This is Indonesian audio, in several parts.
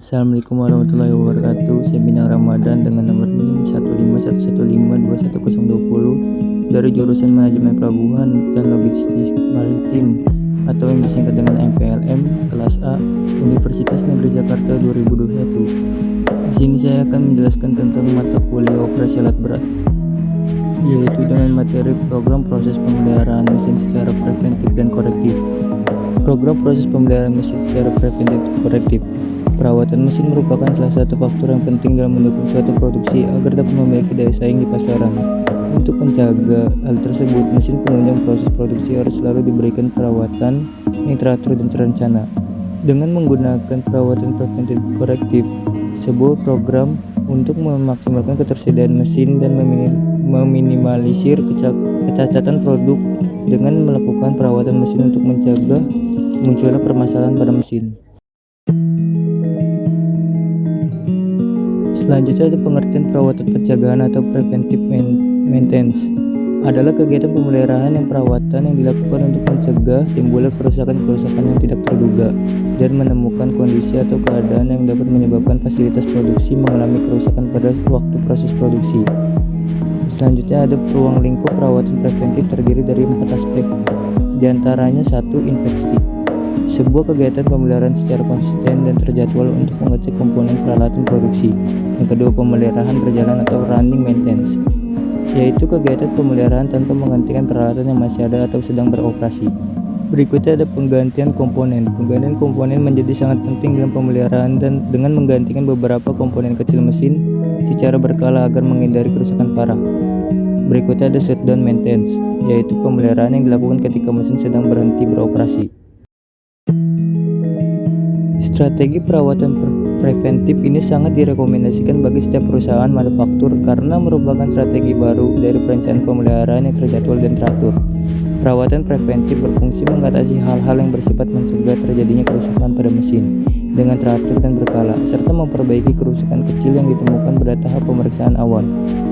Assalamualaikum warahmatullahi wabarakatuh. Seminar Ramadan dengan nomor NIM 151152120 dari jurusan Manajemen Pelabuhan dan Logistik Maritim atau yang disingkat dengan MPLM kelas A Universitas Negeri Jakarta 2021. Di sini saya akan menjelaskan tentang mata kuliah operasi alat berat, yaitu dengan materi program proses pemeliharaan mesin secara preventif dan korektif. Program proses pemeliharaan mesin secara preventif dan korektif. Perawatan mesin merupakan salah satu faktor yang penting dalam mendukung suatu produksi agar dapat memiliki daya saing di pasaran. Untuk menjaga hal tersebut, mesin penunjang proses produksi harus selalu diberikan perawatan yang teratur dan terencana. Dengan menggunakan perawatan preventif korektif, sebuah program untuk memaksimalkan ketersediaan mesin dan meminimalisir kecacatan produk dengan melakukan perawatan mesin untuk mencegah munculnya permasalahan pada mesin. Selanjutnya ada pengertian perawatan pencegahan atau preventive maintenance. Adalah kegiatan pemeliharaan yang perawatan yang dilakukan untuk mencegah timbulnya kerusakan-kerusakan yang tidak terduga dan menemukan kondisi atau keadaan yang dapat menyebabkan fasilitas produksi mengalami kerusakan pada waktu proses produksi. Selanjutnya ada ruang lingkup perawatan preventif terdiri dari 4 aspek. Di antaranya 1. Inspeksi. Sebuah kegiatan pemeliharaan secara konsisten dan terjadwal untuk mengecek komponen peralatan produksi. Yang kedua, pemeliharaan berjalan atau running maintenance, yaitu kegiatan pemeliharaan tanpa menghentikan peralatan yang masih ada atau sedang beroperasi. Berikutnya ada penggantian komponen. Penggantian komponen menjadi sangat penting dalam pemeliharaan dan dengan menggantikan beberapa komponen kecil mesin secara berkala agar menghindari kerusakan parah. Berikutnya ada shutdown maintenance, yaitu pemeliharaan yang dilakukan ketika mesin sedang berhenti beroperasi. Strategi perawatan preventif ini sangat direkomendasikan bagi setiap perusahaan manufaktur karena merupakan strategi baru dari perencanaan pemeliharaan yang terjadwal dan teratur. Perawatan preventif berfungsi mengatasi hal-hal yang bersifat mencegah terjadinya kerusakan pada mesin dengan teratur dan berkala, serta memperbaiki kerusakan kecil yang ditemukan pada tahap pemeriksaan awal.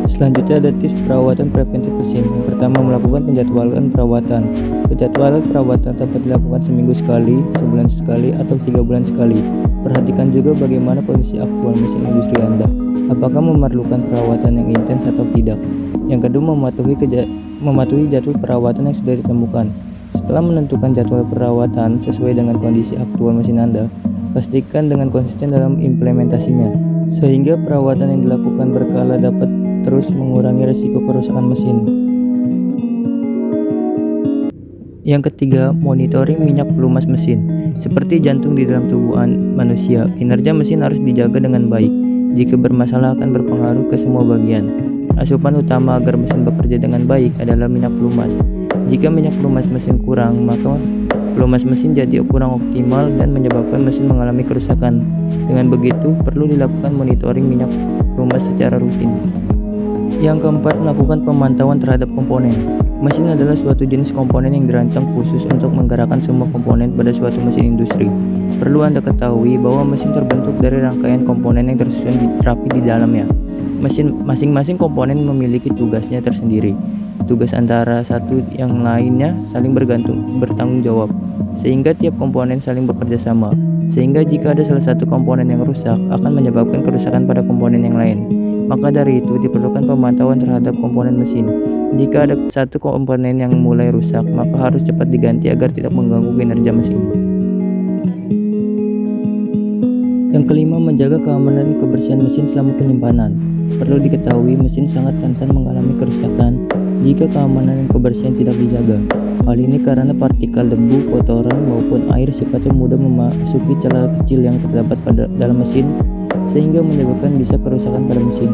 Selanjutnya ada tips perawatan preventif mesin. Yang pertama, melakukan penjadwalan perawatan. Penjadwalan perawatan dapat dilakukan seminggu sekali, sebulan sekali, atau 3 bulan sekali. Perhatikan juga bagaimana kondisi aktual mesin industri Anda. Apakah memerlukan perawatan yang intens atau tidak. Yang kedua, mematuhi jadwal perawatan yang sudah ditemukan. Setelah menentukan jadwal perawatan sesuai dengan kondisi aktual mesin Anda, pastikan dengan konsisten dalam implementasinya, sehingga perawatan yang dilakukan berkala dapat terus mengurangi risiko kerusakan mesin. Yang ketiga, monitoring minyak pelumas mesin. Seperti jantung di dalam tubuh manusia, kinerja mesin harus dijaga dengan baik. Jika bermasalah akan berpengaruh ke semua bagian. Asupan utama agar mesin bekerja dengan baik adalah minyak pelumas. Jika minyak pelumas mesin kurang, maka pelumas mesin jadi kurang optimal dan menyebabkan mesin mengalami kerusakan. Dengan begitu, perlu dilakukan monitoring minyak pelumas secara rutin. Yang keempat, melakukan pemantauan terhadap komponen. Mesin adalah suatu jenis komponen yang dirancang khusus untuk menggerakkan semua komponen pada suatu mesin industri. Perlu Anda ketahui bahwa mesin terbentuk dari rangkaian komponen yang tersusun rapi di dalamnya. Masing-masing komponen memiliki tugasnya tersendiri. Tugas antara satu yang lainnya saling bertanggung jawab, sehingga tiap komponen saling bekerja sama. Sehingga jika ada salah satu komponen yang rusak, akan menyebabkan kerusakan pada komponen yang lain. Maka dari itu diperlukan pemantauan terhadap komponen mesin. Jika ada satu komponen yang mulai rusak, maka harus cepat diganti agar tidak mengganggu kinerja mesin. Yang kelima, menjaga keamanan dan kebersihan mesin selama penyimpanan. Perlu diketahui mesin sangat rentan mengalami kerusakan jika keamanan dan kebersihan tidak dijaga. Hal ini karena partikel debu, kotoran, maupun air sifatnya mudah memasuki celah kecil yang terdapat dalam mesin sehingga menyebabkan bisa kerusakan pada mesin.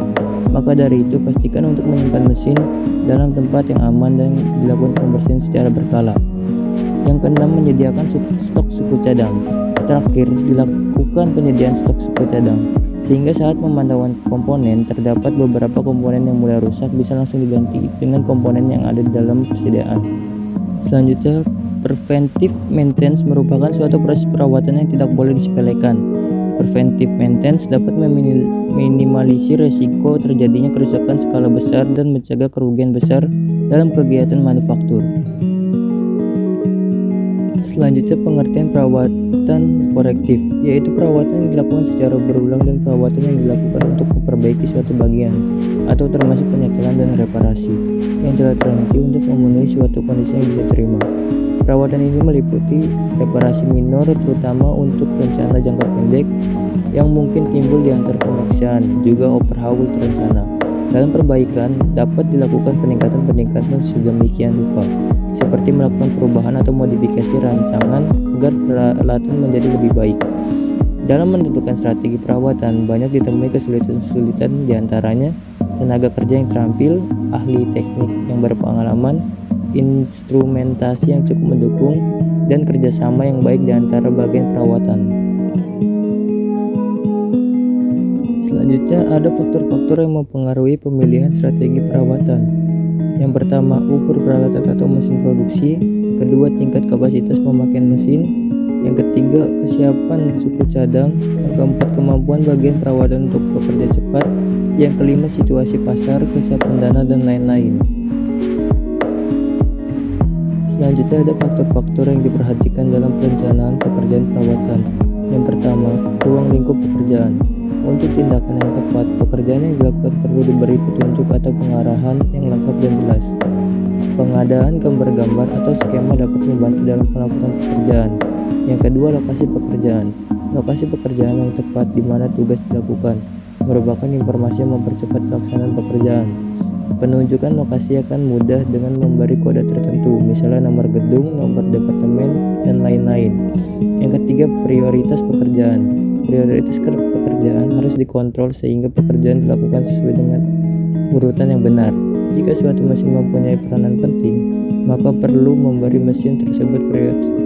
Maka dari itu, pastikan untuk menyimpan mesin dalam tempat yang aman dan dilakukan pembersihan secara berkala. Yang keenam, menyediakan stok suku cadang. Terakhir, dilakukan penyediaan stok suku cadang, sehingga saat pemantauan komponen terdapat beberapa komponen yang mulai rusak bisa langsung diganti dengan komponen yang ada di dalam persediaan. Selanjutnya, preventive maintenance merupakan suatu proses perawatan yang tidak boleh disepelekan. Preventive maintenance dapat meminimalisir resiko terjadinya kerusakan skala besar dan mencegah kerugian besar dalam kegiatan manufaktur. Selanjutnya, pengertian Perawatan korektif, yaitu perawatan yang dilakukan secara berulang dan perawatan yang dilakukan untuk memperbaiki suatu bagian atau termasuk penyetelan dan reparasi yang telah terhenti untuk memenuhi suatu kondisi yang bisa terima. Perawatan ini meliputi reparasi minor terutama untuk rencana jangka pendek yang mungkin timbul di antara pemeriksaan, juga overhaul terencana. Dalam perbaikan dapat dilakukan peningkatan sedemikian rupa, seperti melakukan perubahan atau modifikasi rancangan agar peralatan menjadi lebih baik. Dalam menentukan strategi perawatan, banyak ditemui kesulitan-kesulitan, diantaranya tenaga kerja yang terampil, ahli teknik yang berpengalaman, instrumentasi yang cukup mendukung, dan kerjasama yang baik di antara bagian perawatan. Selanjutnya ada faktor-faktor yang mempengaruhi pemilihan strategi perawatan. Yang pertama, ukur peralatan atau mesin produksi. Kedua, tingkat kapasitas pemakaian mesin. Yang ketiga, kesiapan suku cadang. Yang keempat, kemampuan bagian perawatan untuk bekerja cepat. Yang kelima, situasi pasar, kesiapan dana, dan lain-lain. Selanjutnya ada faktor-faktor yang diperhatikan dalam perencanaan pekerjaan perawatan. Yang pertama, ruang lingkup pekerjaan. Untuk tindakan yang tepat, pekerjaan yang dilakukan perlu diberi petunjuk atau pengarahan yang lengkap dan jelas. Pengadaan gambar-gambar atau skema dapat membantu dalam pelaporan pekerjaan. Yang kedua, lokasi pekerjaan. Lokasi pekerjaan yang tepat di mana tugas dilakukan merupakan informasi yang mempercepat pelaksanaan pekerjaan. Penunjukan lokasi akan mudah dengan memberi kode tertentu, misalnya nomor gedung, nomor departemen, dan lain-lain. Yang ketiga, prioritas pekerjaan. Prioritas pekerjaan harus dikontrol sehingga pekerjaan dilakukan sesuai dengan urutan yang benar. Jika suatu mesin mempunyai peranan penting, maka perlu memberi mesin tersebut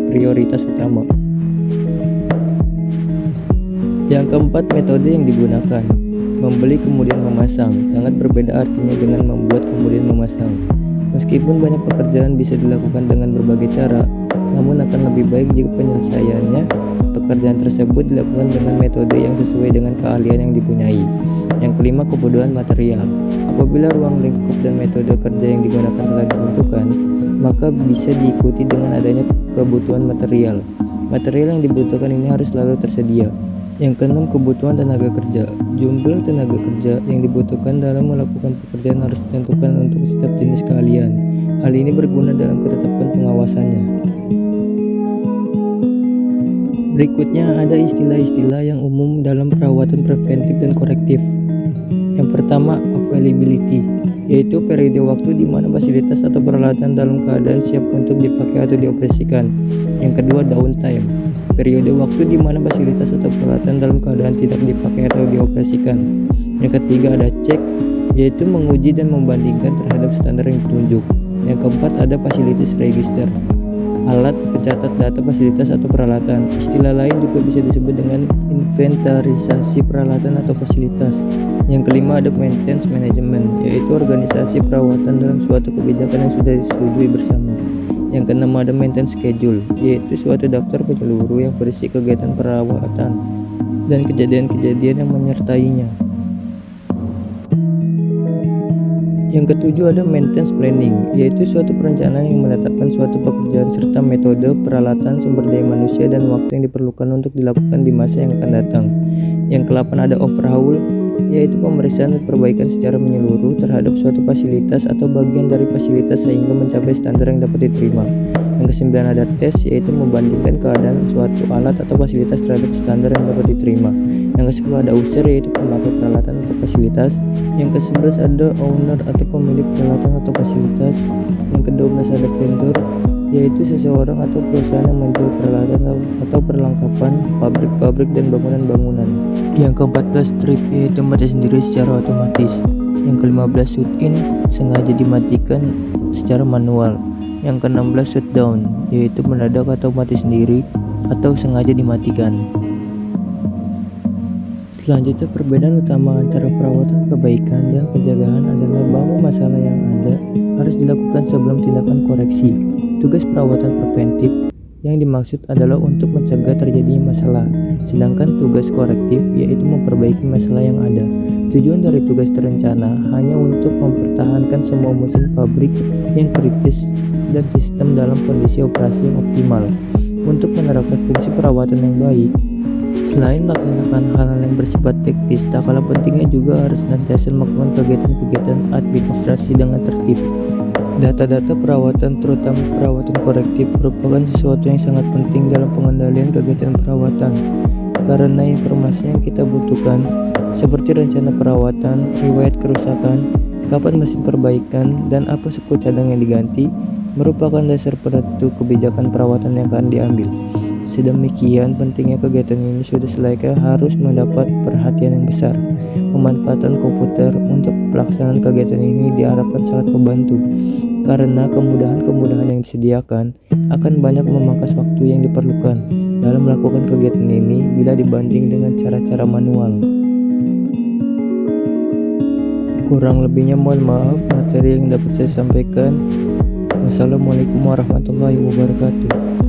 prioritas utama. Yang keempat, metode yang digunakan. Membeli kemudian memasang sangat berbeda artinya dengan membuat kemudian memasang. Meskipun banyak pekerjaan bisa dilakukan dengan berbagai cara, namun akan lebih baik jika penyelesaiannya pekerjaan tersebut dilakukan dengan metode yang sesuai dengan keahlian yang dipunyai. Yang kelima, kebutuhan material. Apabila ruang lingkup dan metode kerja yang digunakan telah ditentukan, maka bisa diikuti dengan adanya kebutuhan material. Material yang dibutuhkan ini harus selalu tersedia. Yang keenam, kebutuhan tenaga kerja. Jumlah tenaga kerja yang dibutuhkan dalam melakukan pekerjaan harus ditentukan untuk setiap jenis keahlian. Hal ini berguna dalam ketetapan pengawasannya. Berikutnya ada istilah-istilah yang umum dalam perawatan preventif dan korektif. Yang pertama, availability, yaitu periode waktu di mana fasilitas atau peralatan dalam keadaan siap untuk dipakai atau dioperasikan. Yang kedua, downtime, periode waktu di mana fasilitas atau peralatan dalam keadaan tidak dipakai atau dioperasikan. Yang ketiga, ada check, yaitu menguji dan membandingkan terhadap standar yang ditunjuk. Yang keempat, ada facilities register, alat pencatat data fasilitas atau peralatan. Istilah lain juga bisa disebut dengan inventarisasi peralatan atau fasilitas. Yang kelima, ada maintenance management, yaitu organisasi perawatan dalam suatu kebijakan yang sudah disetujui bersama. Yang keenam, ada maintenance schedule, yaitu suatu daftar penyeluruh yang berisi kegiatan perawatan dan kejadian-kejadian yang menyertainya. Yang ketujuh, ada maintenance planning, yaitu suatu perencanaan yang menetapkan suatu pekerjaan serta metode, peralatan, sumber daya manusia, dan waktu yang diperlukan untuk dilakukan di masa yang akan datang. Yang kedelapan, ada overhaul, yaitu pemeriksaan dan perbaikan secara menyeluruh terhadap suatu fasilitas atau bagian dari fasilitas sehingga mencapai standar yang dapat diterima. Yang kesembilan, ada tes, yaitu membandingkan keadaan suatu alat atau fasilitas terhadap standar yang dapat diterima. Yang ke-10, ada user, yaitu pemakai peralatan atau fasilitas. Yang ke-11, ada owner atau pemilik peralatan atau fasilitas. Yang ke-12, ada vendor, yaitu seseorang atau perusahaan yang menjual peralatan atau perlengkapan, pabrik-pabrik, dan bangunan-bangunan. Yang ke-14, trip, yaitu mati sendiri secara otomatis. Yang ke-15, shut-in, sengaja dimatikan secara manual. Yang ke-16, shutdown, yaitu mendadak atau mati sendiri atau sengaja dimatikan. Selanjutnya, perbedaan utama antara perawatan perbaikan dan pencegahan adalah bahwa masalah yang ada harus dilakukan sebelum tindakan koreksi. Tugas perawatan preventif yang dimaksud adalah untuk mencegah terjadinya masalah, sedangkan tugas korektif yaitu memperbaiki masalah yang ada. Tujuan dari tugas terencana hanya untuk mempertahankan semua mesin pabrik yang kritis dan sistem dalam kondisi operasi yang optimal. Untuk menerapkan fungsi perawatan yang baik, selain melaksanakan hal-hal yang bersifat teknis, tak kalah pentingnya juga harus senantiasa melakukan kegiatan-kegiatan administrasi dengan tertib. Data-data perawatan, terutama perawatan korektif, merupakan sesuatu yang sangat penting dalam pengendalian kegiatan perawatan. Karena informasi yang kita butuhkan, seperti rencana perawatan, riwayat kerusakan, kapan mesin perbaikan, dan apa suku cadang yang diganti, merupakan dasar penentu kebijakan perawatan yang akan diambil. Sedemikian pentingnya kegiatan ini sudah selayaknya harus mendapat perhatian yang besar. Pemanfaatan komputer untuk pelaksanaan kegiatan ini diharapkan sangat membantu, karena kemudahan-kemudahan yang disediakan akan banyak memangkas waktu yang diperlukan dalam melakukan kegiatan ini bila dibanding dengan cara-cara manual. Kurang lebihnya mohon maaf materi yang dapat saya sampaikan. Wassalamualaikum warahmatullahi wabarakatuh.